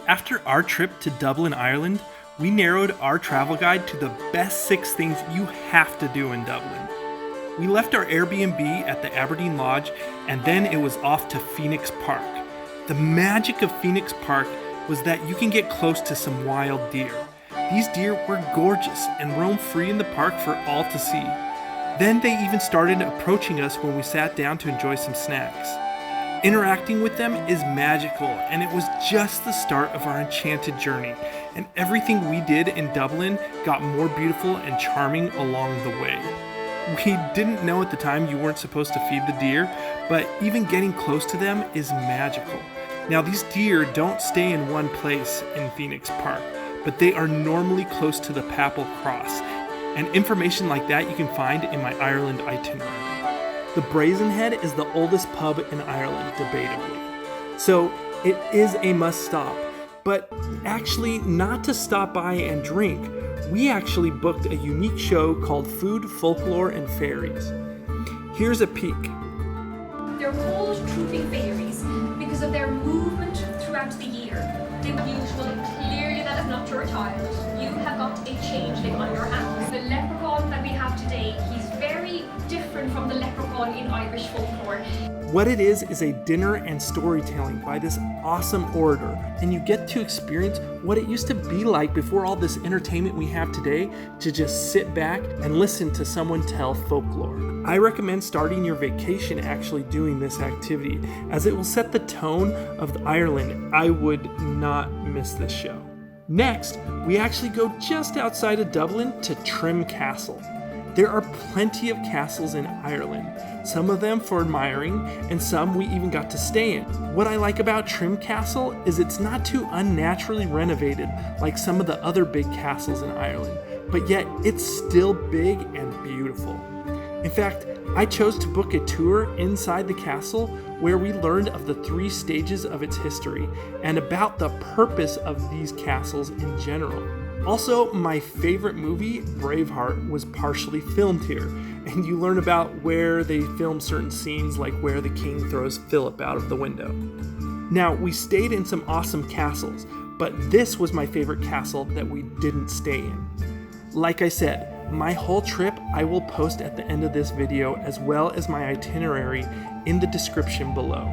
After our trip to Dublin, Ireland, we narrowed our travel guide to the best 6 things you have to do in Dublin. We left our Airbnb at the Aberdeen Lodge, and then it was off to Phoenix Park. The magic of Phoenix Park was that you can get close to some wild deer. These deer were gorgeous and roamed free in the park for all to see. Then they even started approaching us when we sat down to enjoy some snacks. Interacting with them is magical, and it was just the start of our enchanted journey, and everything we did in Dublin got more beautiful and charming along the way. We didn't know at the time you weren't supposed to feed the deer, but even getting close to them is magical. Now, these deer don't stay in one place in Phoenix Park, but they are normally close to the Papal Cross, and information like that you can find in my Ireland itinerary. The Brazen Head is the oldest pub in Ireland, debatably. So it is a must stop, but actually not to stop by and drink. We actually booked a unique show called Food, Folklore, and Fairies. Here's a peek. They're called trooping fairies because of their movement throughout the year. The usual, clearly that is not your child. You have got a changeling on your hands. The leprechaun that we have today, he's very different from the leprechaun in Irish folklore. What it is a dinner and storytelling by this awesome orator, and you get to experience what it used to be like before all this entertainment we have today, to just sit back and listen to someone tell folklore. I recommend starting your vacation actually doing this activity, as it will set the tone of Ireland. I would not miss this show. Next, we actually go just outside of Dublin to Trim Castle. There are plenty of castles in Ireland, some of them for admiring, and some we even got to stay in. What I like about Trim Castle is it's not too unnaturally renovated like some of the other big castles in Ireland, but yet it's still big and beautiful. In fact, I chose to book a tour inside the castle where we learned of the 3 stages of its history and about the purpose of these castles in general. Also, my favorite movie, Braveheart, was partially filmed here, and you learn about where they filmed certain scenes, like where the king throws Philip out of the window. Now, we stayed in some awesome castles, but this was my favorite castle that we didn't stay in. Like I said, my whole trip I will post at the end of this video, as well as my itinerary in the description below.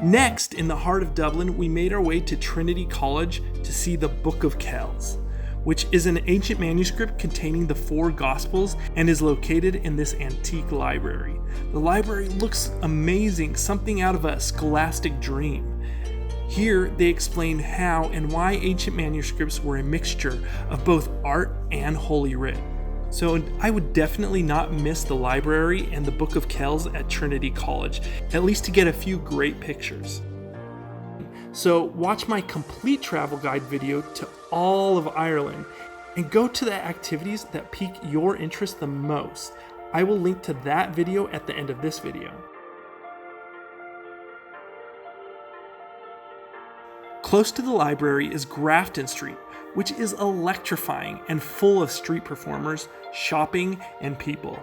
Next, in the heart of Dublin, we made our way to Trinity College to see the Book of Kells, which is an ancient manuscript containing the 4 Gospels and is located in this antique library. The library looks amazing, something out of a scholastic dream. Here, they explain how and why ancient manuscripts were a mixture of both art and Holy Writ. So I would definitely not miss the library and the Book of Kells at Trinity College, at least to get a few great pictures. So watch my complete travel guide video to all of Ireland and go to the activities that pique your interest the most. I will link to that video at the end of this video. Close to the library is Grafton Street, which is electrifying and full of street performers, shopping, and people.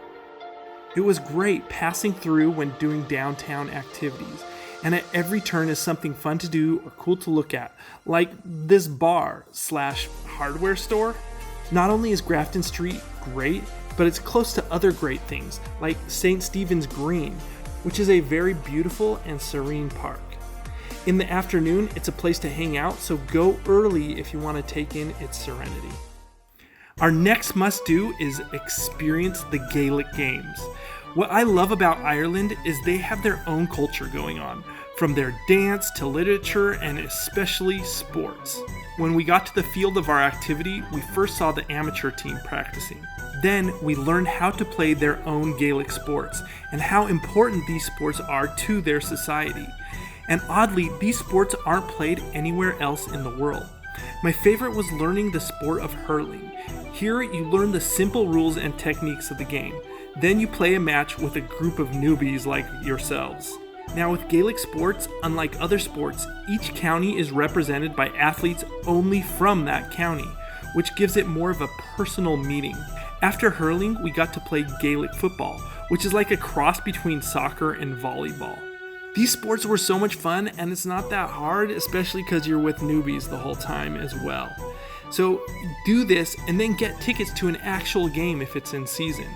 It was great passing through when doing downtown activities, and at every turn is something fun to do or cool to look at, like this bar/hardware store. Not only is Grafton Street great, but it's close to other great things, like St. Stephen's Green, which is a very beautiful and serene park. In the afternoon, it's a place to hang out, so go early if you want to take in its serenity. Our next must-do is experience the Gaelic Games. What I love about Ireland is they have their own culture going on, from their dance to literature and especially sports. When we got to the field of our activity, we first saw the amateur team practicing. Then we learned how to play their own Gaelic sports and how important these sports are to their society. And oddly, these sports aren't played anywhere else in the world. My favorite was learning the sport of hurling. Here you learn the simple rules and techniques of the game. Then you play a match with a group of newbies like yourselves. Now with Gaelic sports, unlike other sports, each county is represented by athletes only from that county, which gives it more of a personal meaning. After hurling, we got to play Gaelic football, which is like a cross between soccer and volleyball. These sports were so much fun, and it's not that hard, especially because you're with newbies the whole time as well. So do this and then get tickets to an actual game if it's in season.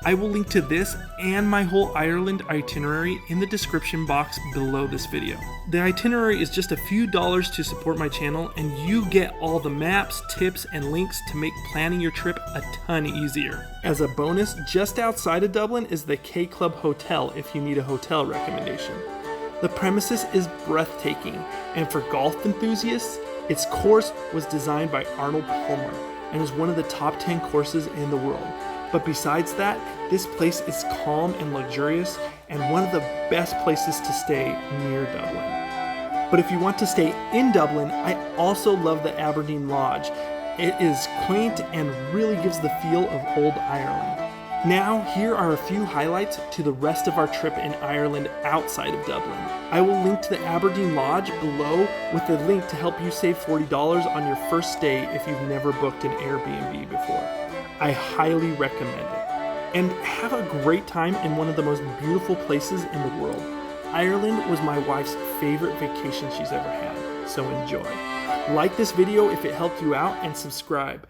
I will link to this and my whole Ireland itinerary in the description box below this video. The itinerary is just a few dollars to support my channel, and you get all the maps, tips, and links to make planning your trip a ton easier. As a bonus, just outside of Dublin is the K Club Hotel if you need a hotel recommendation. The premises is breathtaking, and for golf enthusiasts, its course was designed by Arnold Palmer and is one of the top 10 courses in the world. But besides that, this place is calm and luxurious and one of the best places to stay near Dublin. But if you want to stay in Dublin, I also love the Aberdeen Lodge. It is quaint and really gives the feel of old Ireland. Now, here are a few highlights to the rest of our trip in Ireland outside of Dublin. I will link to the Aberdeen Lodge below with a link to help you save $40 on your first stay if you've never booked an Airbnb before. I highly recommend it. And have a great time in one of the most beautiful places in the world. Ireland was my wife's favorite vacation she's ever had, so enjoy. Like this video if it helped you out and subscribe.